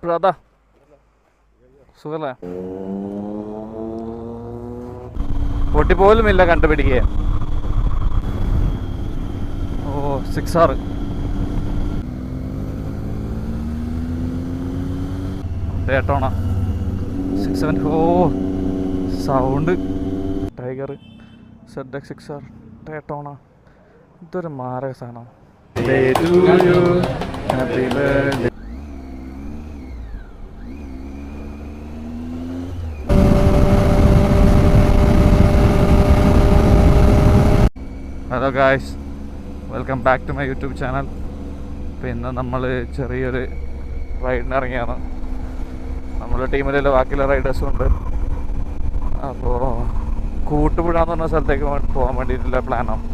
Brother സുഖല്ലേ? പൊട്ടിപ്പോലുമില്ല കണ്ടുപിടിക്കുക. ഓ 6R ഡേറ്റോണ 670. ഓ സൗണ്ട് ടൈഗർ ZX6R ഡേറ്റോണ. ഇതൊരു മാരക സാധനം. Hello guys, welcome back to my YouTube channel. അപ്പോൾ ഇന്ന് നമ്മൾ ചെറിയൊരു റൈഡിന് ഇറങ്ങിയാണ്. നമ്മുടെ ടീമിലുള്ള ബാക്കിയുള്ള റൈഡേഴ്സും ഉണ്ട്. അപ്പോൾ കൂട്ടുപുഴ എന്ന് പറഞ്ഞ സ്ഥലത്തേക്ക് പോകാൻ വേണ്ടിയിട്ടുള്ള പ്ലാനാണ്.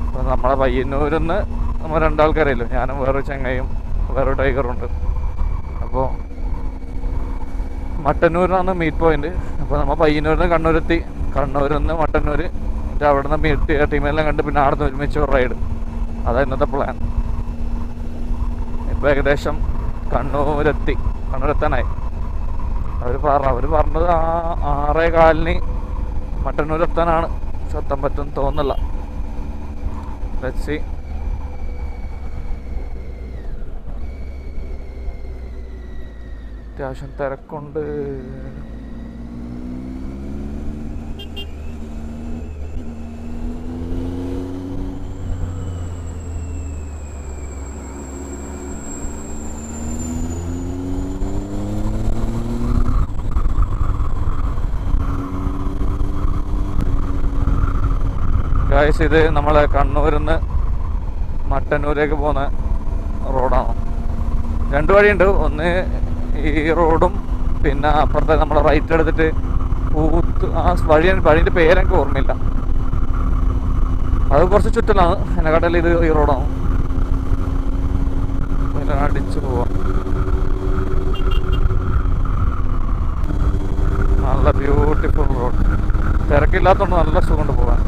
അപ്പോൾ നമ്മളെ പയ്യന്നൂരിൽ നിന്ന് നമ്മൾ രണ്ടാൾക്കാരല്ലോ, ഞാനും വേറൊരു ചങ്ങയും വേറൊരു ടൈഗറുണ്ട്. അപ്പോൾ മട്ടന്നൂരിനാണ് മീറ്റ് പോയിന്റ്. അപ്പോൾ നമ്മൾ പയ്യന്നൂരിൽ നിന്ന് കണ്ണൂരെത്തി, കണ്ണൂരിൽ നിന്ന് മട്ടന്നൂർ, എന്നിട്ട് അവിടെ നിന്ന് മീറ്റ് ടീമെല്ലാം കണ്ട് പിന്നെ അവിടെ നിന്ന് ഒരുമിച്ച് ഒരു റൈഡ്. അതാണ് ഇന്നത്തെ പ്ലാൻ. ഇപ്പോൾ ഏകദേശം കണ്ണൂരെത്താനായി. അവർ പറഞ്ഞത് 6:15 മട്ടന്നൂരെത്താനാണ്. എത്താൻ പറ്റും തോന്നില്ല. Let's see. അത്യാവശ്യം തിരക്കുണ്ട്. ഗായ്സ്, ഇത് നമ്മളെ കണ്ണൂരിൽ നിന്ന് മട്ടന്നൂരേക്ക് പോകുന്ന റോഡാണ്. 2 വഴിയുണ്ട്. ഒന്ന് ഈ റോഡും പിന്നെ അപ്പുറത്തെ നമ്മളെ റൈറ്റ് എടുത്തിട്ട് വഴീൻ്റെ പേരെനിക്ക് ഓർമ്മയില്ല. അത് കുറച്ച് ചുറ്റലാണ്. എന്നെക്കാട്ടിൽ ഇത് ഈ റോഡാണ്. പിന്നെ അടിച്ചു പോവാം. നല്ല ബ്യൂട്ടിഫുൾ റോഡ്. തിരക്കില്ലാത്തതുകൊണ്ട് നല്ല സുഖമുണ്ട് പോകാൻ.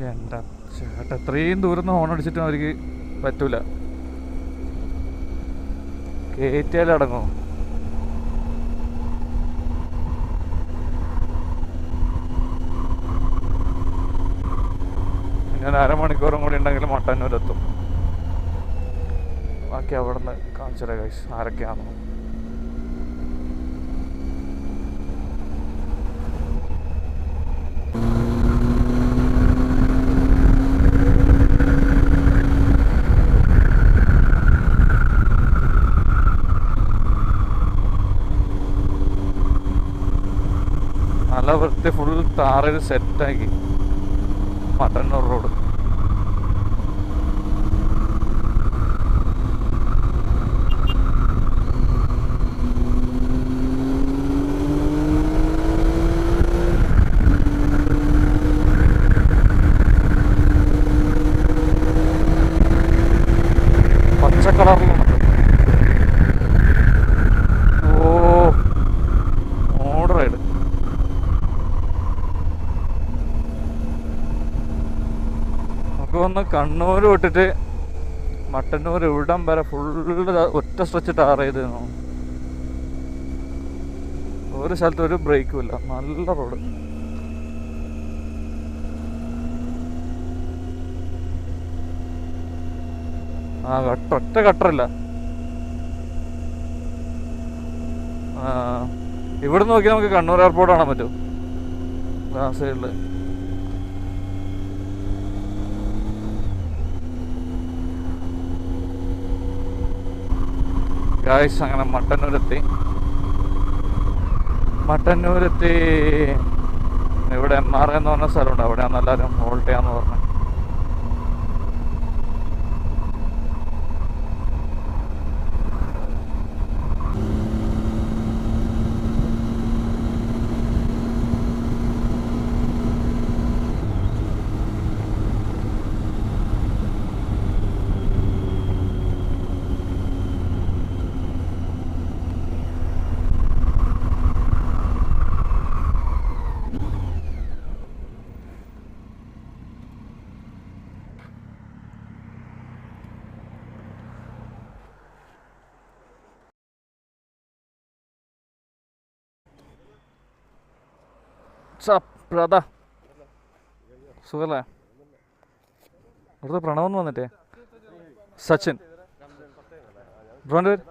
എൻ്റെ ചേട്ടാ, എത്രയും ദൂരം നിന്ന് ഹോൺ അടിച്ചിട്ടും അവർക്ക് പറ്റൂല. കയറ്റിയാലടങ്ങോ? ഞാൻ അരമണിക്കൂറും കൂടി ഉണ്ടെങ്കിൽ മട്ടന്നൂരെത്തും. ബാക്കി അവിടെ നിന്ന് കാണിച്ചറ ഗൈസ് ആരൊക്കെയാണെന്ന്. നല്ല വൃത്തി ഫുൾ ടാറിൽ സെറ്റാക്കി മട്ടന്നൂർ റോഡ്. പച്ച കളറിലാണ്. ഓ ഓട് റൈഡ്. ഒന്ന് കണ്ണൂർ വിട്ടിട്ട് മട്ടന്നൂർ ഇവിടം വരെ ഫുള്ള് ഒറ്റ സ്ട്രെച്ച് ടാർ ചെയ്ത് ഒരു സ്ഥലത്ത് ഒരു ബ്രേക്കും ഇല്ല. നല്ല റോഡ്. ഒറ്റ കട്ടറില്ല. ഇവിടെ നോക്കി നമുക്ക് കണ്ണൂർ എയർപോർട്ട് കാണാൻ പറ്റും ആ സൈഡില്. ഗായ്സ്, അങ്ങനെ മട്ടന്നൂരെത്തി. ഇവിടെ MR എന്ന് പറഞ്ഞ സ്ഥലമുണ്ട്. അവിടെയാണ് എല്ലാവരും ഹോൾട്ട് ചെയ്യാന്ന് പറഞ്ഞു. പ്രധാ സുഖല്ലേ? ഇവിടുത്തെ പ്രണവെന്ന് വന്നിട്ടേ സച്ചിൻ, ബ്രോൻ്റെ പേര്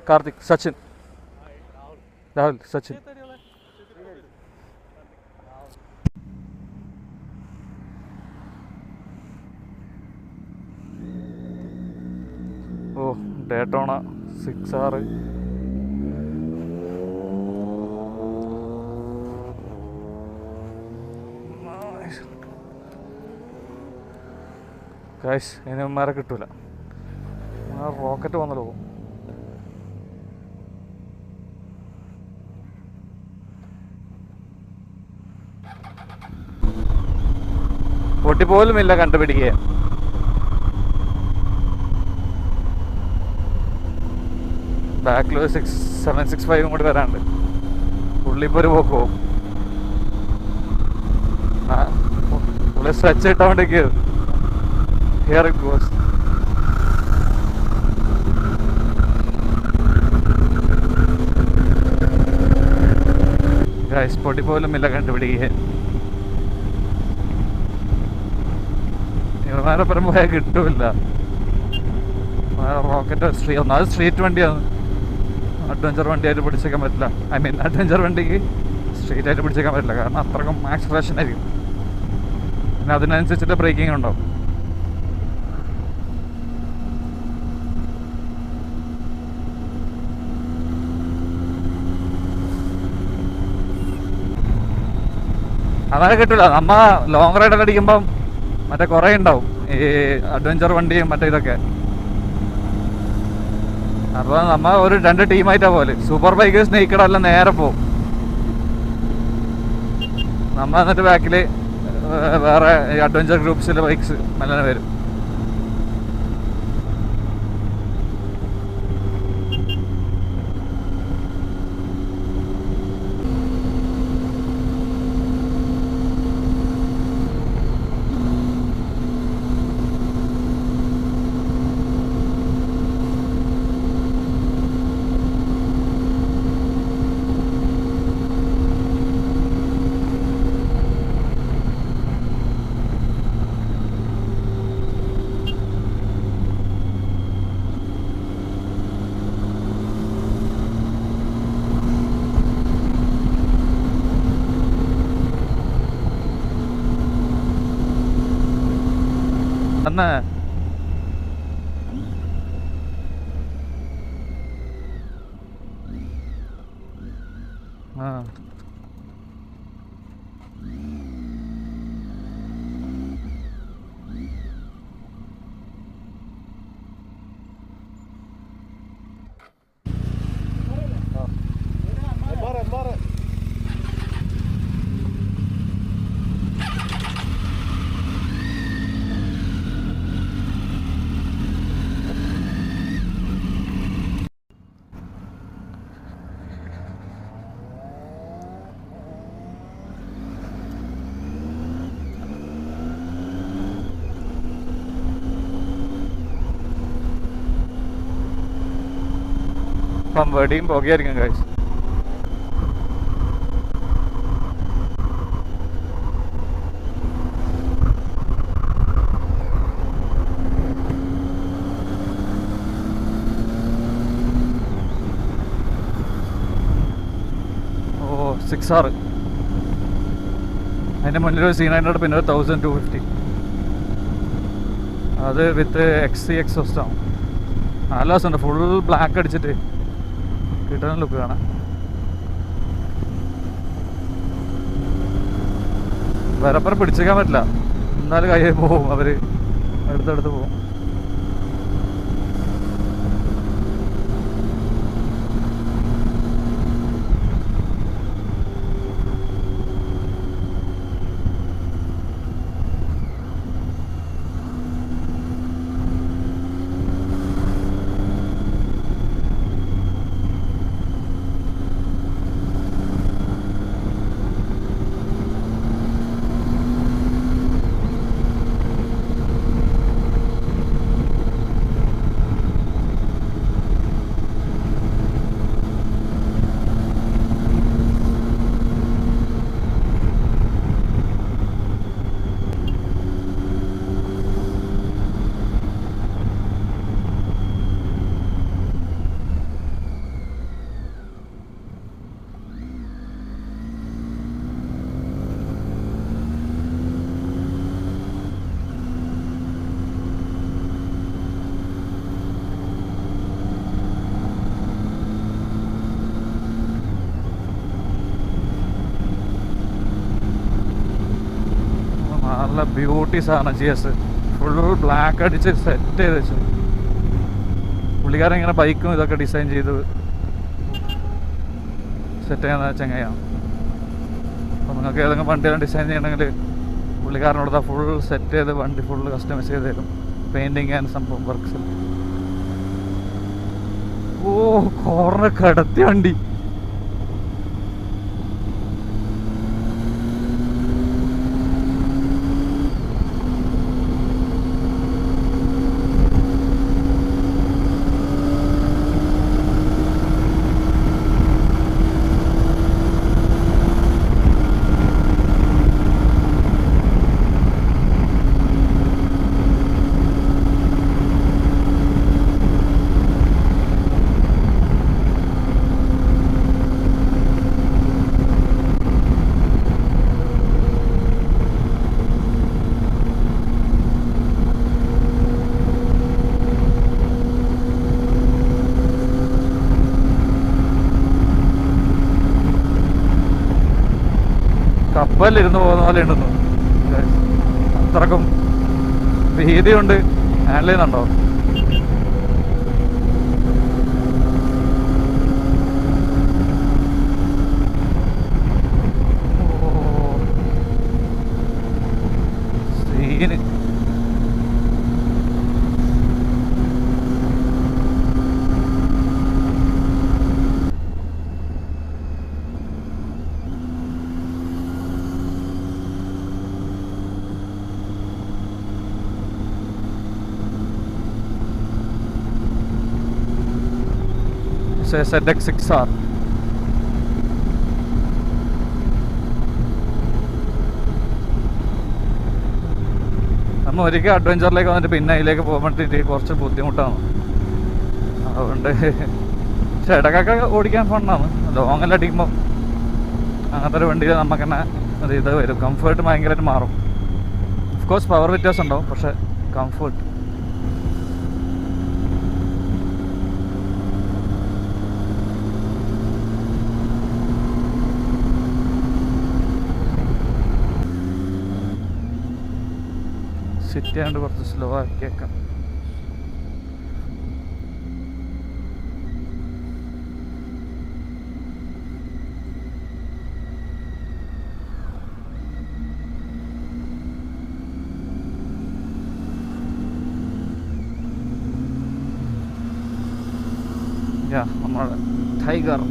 കാർത്തിക്, സച്ചിൻ, രാഹുൽ, സച്ചിൻ. ഓ ഡേറ്റോണ 6R. ഗൈസ് ഇനിമാരെ കിട്ടൂല, റോക്കറ്റ് വന്നല്ലോ. പൊട്ടിപ്പോലുമില്ല കണ്ടുപിടിക്കുക. ബാക്കിൽ 765 കൂടി വരാണ്ട് പുള്ളിപ്പോൾ ഒരു പോക്ക് പോകും. പുള്ളി സ്ട്രെച്ച് ഇട്ടോണ്ടേക്ക് ഹിയർ ഇറ്റ് ഗോസ്. ഗൈസ് പൊട്ടിപ്പോലുമില്ല കണ്ടുപിടിക്കുക. ഇവന്മാരപ്പുറം പോയാൽ കിട്ടൂല. റോക്കറ്റ് ഒന്നാമത് സ്ട്രീറ്റ് വണ്ടിയാണ്, അഡ്വഞ്ചർ വണ്ടിയായിട്ട് പിടിച്ചേക്കാൻ പറ്റില്ല. ഐ മീൻ അഡ്വഞ്ചർ വണ്ടിക്ക് സ്ട്രീറ്റ് ആയിട്ട് പിടിച്ചേക്കാൻ പറ്റില്ല, കാരണം അത്രക്കും ആക്സലറേഷൻ ആയിരിക്കും. പിന്നെ അതിനനുസരിച്ചിട്ട് ബ്രേക്കിംഗ് ഉണ്ടാവും. അതൊക്കെ കിട്ടില്ല. നമ്മ ലോങ് റൈഡൊക്കെ അടിക്കുമ്പം മറ്റേ കുറേ ഉണ്ടാവും ഈ അഡ്വഞ്ചർ വണ്ടിയും മറ്റേ ഇതൊക്കെ. അപ്പോൾ നമ്മ ഒരു 2 ടീമായിട്ടാണ് പോലെ. സൂപ്പർ ബൈക്കേഴ്സ് നെയ്ക്കടെല്ലാം നേരെ പോവും. നമ്മ എന്നിട്ട് ബാക്കിൽ വേറെ അഡ്വഞ്ചർ ഗ്രൂപ്പ്സിലെ ബൈക്സ് മെല്ലനെ വരും. തന്നെ ഇപ്പം വെടിയും പുകയായിരിക്കും കഴിച്ചു. ഓ 6R. അതിൻ്റെ മുന്നിൽ ഒരു C900, പിന്നെ ഒരു 1250. അത് വിത്ത് XC എക്സോസ്റ്റ് ആവും. നല്ല രസമുണ്ട്. ഫുൾ ബ്ലാക്ക് അടിച്ചിട്ട് കിട്ടുന്ന ലുക്ക് കാണാം. വരപ്പുറം പിടിച്ചേക്കാൻ പറ്റില്ല, എന്നാലും കയ്യിൽ പോവും, അവർ അടുത്തടുത്ത് പോവും. നല്ല ബ്യൂട്ടി സാധനം GS ഫുൾ ബ്ലാക്ക് അടിച്ച് സെറ്റ് ചെയ്ത് വെച്ചു. പുള്ളിക്കാരൻ ഇങ്ങനെ ബൈക്കും ഇതൊക്കെ ഡിസൈൻ ചെയ്ത് സെറ്റ് ചെയ്യുന്ന ചങ്ങയാണ്. അപ്പോൾ നിങ്ങൾക്ക് ഏതെങ്കിലും വണ്ടിയെല്ലാം ഡിസൈൻ ചെയ്യണമെങ്കിൽ പുള്ളിക്കാരനോട് ഫുൾ സെറ്റ് ചെയ്ത് വണ്ടി ഫുൾ കസ്റ്റമൈസ് ചെയ്ത് തരും. പെയിൻറ്റിങ് ആൻഡ് സംഭവം വർക്ക്സ്. ഓ കോർണർ കടത്തി വണ്ടി. കപ്പലിരുന്ന് പോകുന്ന പോലെ ഉണ്ടെന്ന്. അത്രക്കും വീതി കൊണ്ട് ഹാൻഡിൽ ചെയ്യുന്നുണ്ടോ? സീന്. ZX6R. നമ്മൾ ഒരിക്കൽ അഡ്വഞ്ചറിലേക്ക് വന്നിട്ട് പിന്നെ അതിലേക്ക് പോകുമ്പോഴത്തേക്ക് കുറച്ച് ബുദ്ധിമുട്ടാണ്. അതുകൊണ്ട് പക്ഷെ ഇടക്കൊക്കെ ഓടിക്കാൻ ഫണ്ണാണ്. ലോങ്ങെല്ലാം അടിക്കുമ്പോൾ അങ്ങനത്തെ ഒരു വണ്ടിയിൽ നമുക്ക് തന്നെ ഇത് വരും. കംഫേർട്ട് ഭയങ്കരമായിട്ട് മാറും. ഓഫ് കോഴ്സ് പവർ വ്യത്യാസം ഉണ്ടാവും, പക്ഷെ കംഫേർട്ട്. സിറ്റി ആയതുകൊണ്ട് കുറച്ച് സ്ലോ ആക്കിയേക്കാം. നമ്മുടെ ടൈഗർ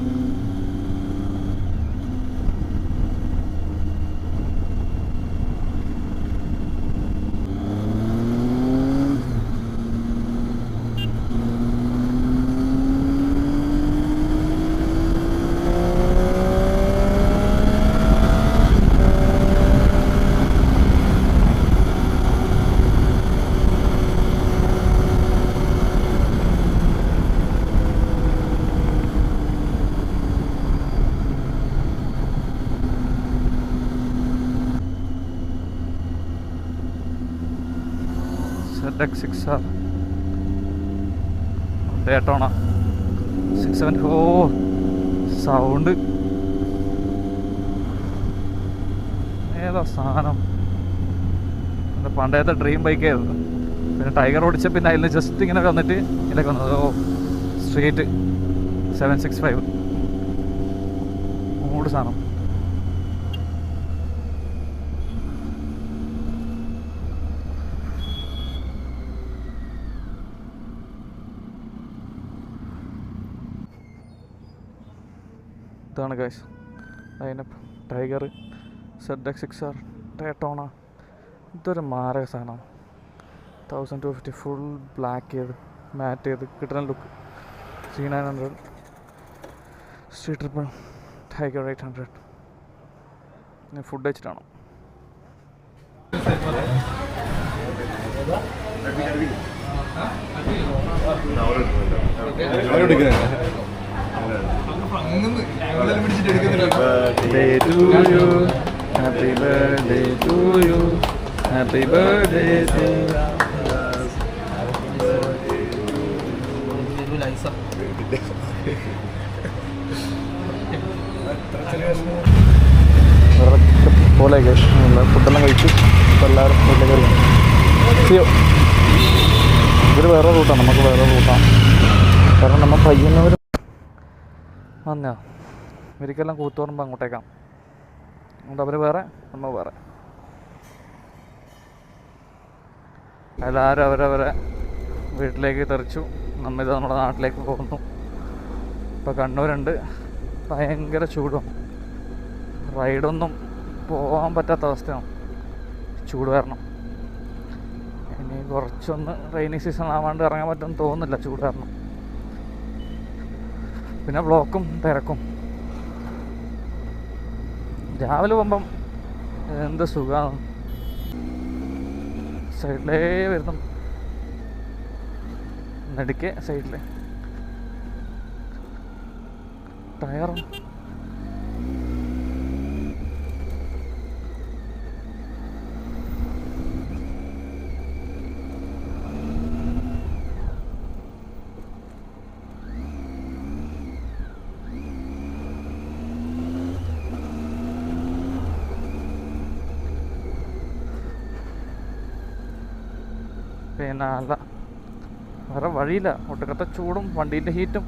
ZX6R Daytona 670. ഓ സൗണ്ട് ഏതാ സാധനം. എൻ്റെ പണ്ടത്തെ ഡ്രീം ബൈക്കായിരുന്നു. പിന്നെ ടൈഗർ ഓടിച്ച പിന്നെ അതിൽ ജസ്റ്റ് ഇങ്ങനെ വന്നിട്ട് ഇതിലേക്ക് വന്നത്. ഓ സ്ട്രീറ്റ് 765 മൂട് സാധനം. ഇതാണ് ഗൈസ് അതിൻ്റെ ടൈഗർ ZX6R ഡയറ്റോണ. ഇതൊരു മാരക സാധനം. 1250 ഫുൾ ബ്ലാക്ക് ചെയ്ത് മാറ്റ് ചെയ്ത് കിട്ടുന്ന look. C900 street triple tiger 800. ഞാൻ food വെച്ചിട്ടാണോ? Birthday to you, happy birthday to you, happy birthday to you. പോലെ ഫുഡെല്ലാം കഴിച്ചു. അപ്പോൾ എല്ലാവരും വീട്ടിലേക്ക് വരും. ചെയ്യോ, ഇതൊരു വേറെ റൂട്ടാണ്, നമുക്ക് വേറെ റൂട്ടാണ്. കാരണം നമ്മൾ പയ്യന്നൂർ വന്നോ ഇവർക്കെല്ലാം കൂത്തുപറമ്പ് അങ്ങോട്ടേക്കാണ്. അതുകൊണ്ട് അവർ വേറെ നമ്മൾ വേറെ. എല്ലാവരും അവരവരെ വീട്ടിലേക്ക് തെറിച്ചു. നമ്മിത് നമ്മുടെ നാട്ടിലേക്ക് പോകുന്നു. ഇപ്പോൾ കണ്ണൂരുണ്ട്, ഭയങ്കര ചൂടും, റൈഡൊന്നും പോകാൻ പറ്റാത്ത അവസ്ഥയാണ് ചൂട് കാരണം. ഇനി കുറച്ചൊന്ന് റെയിനി സീസൺ ആവാണ്ട് ഇറങ്ങാൻ പറ്റുമെന്ന് തോന്നുന്നില്ല ചൂട് കാരണം. പിന്നെ ബ്ലോക്കും തിരക്കും. രാവിലെ പോകുമ്പം എന്ത് സുഖമാണ്, സൈഡിലേ വരുന്നു, നടുക്കെ സൈഡിലെ ടയറും. പിന്നെ അല്ല, വേറെ വഴിയില്ല, ഒട്ടുക്കത്തെ ചൂടും വണ്ടീൻ്റെ ഹീറ്റും.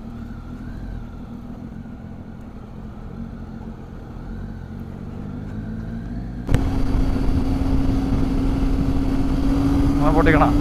പൊട്ടിക്കണം.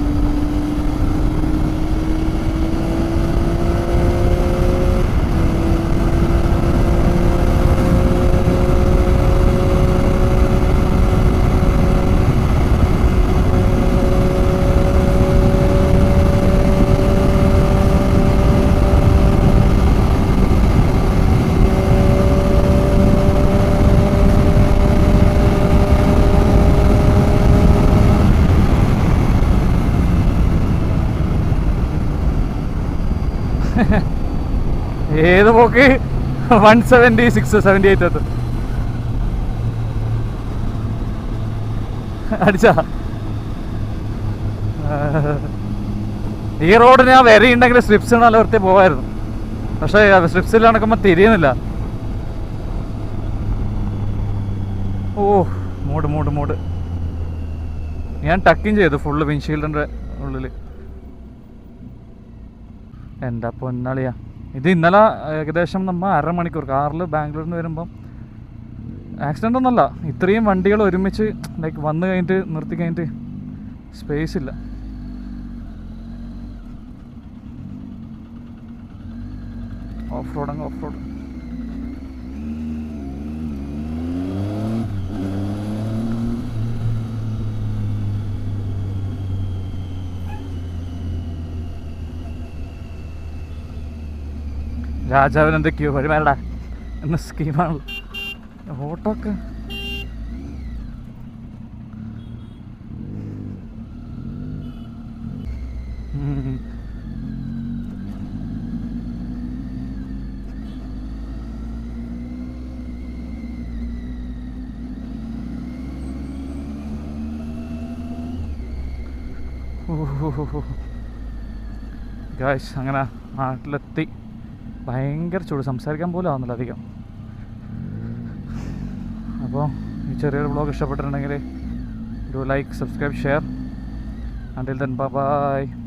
ഏത് പോക്ക് 176 78 അടിച്ചാ. ഈ റോഡിന് ആ വരയുണ്ടെങ്കിൽ സ്ട്രിപ്സ് നല്ല വൃത്തി പോവായിരുന്നു. പക്ഷേ സ്ട്രിപ്സിൽ നടക്കുമ്പോൾ തിരിയുന്നില്ല. ഓ മൂട് മൂട് മൂട്. ഞാൻ ടക്കിങ് ചെയ്തു ഫുള്ള് വിൻഷീൽഡിൻ്റെ ഉള്ളിൽ. എൻ്റെ പൊന്നാളിയാ, ഇത് ഇന്നലെ ഏകദേശം നമ്മൾ അരമണിക്കൂർ കാറിൽ ബാംഗ്ലൂരിൽ നിന്ന് വരുമ്പം ആക്സിഡൻ്റ് ഒന്നുമല്ല, ഇത്രയും വണ്ടികൾ ഒരുമിച്ച് ലൈക്ക് വന്ന് കഴിഞ്ഞിട്ട് നിർത്തി കഴിഞ്ഞിട്ട് സ്പേസ് ഇല്ല. Off road off road. രാജാവിന് എന്തൊക്കെയോ പരിപാടിടാ എന്ന സ്കീമാണല്ലോ ഓട്ടോക്ക്. ഗായ്സ് അങ്ങനെ നാട്ടിലെത്തി. ഭയങ്കര ചൂട്, സംസാരിക്കാൻ പോലും ആവുന്നില്ല അധികം. അപ്പോൾ ഈ ചെറിയൊരു വ്ളോഗ് ഇഷ്ടപ്പെട്ടിട്ടുണ്ടെങ്കിൽ do like, subscribe, share. Until then, bye bye.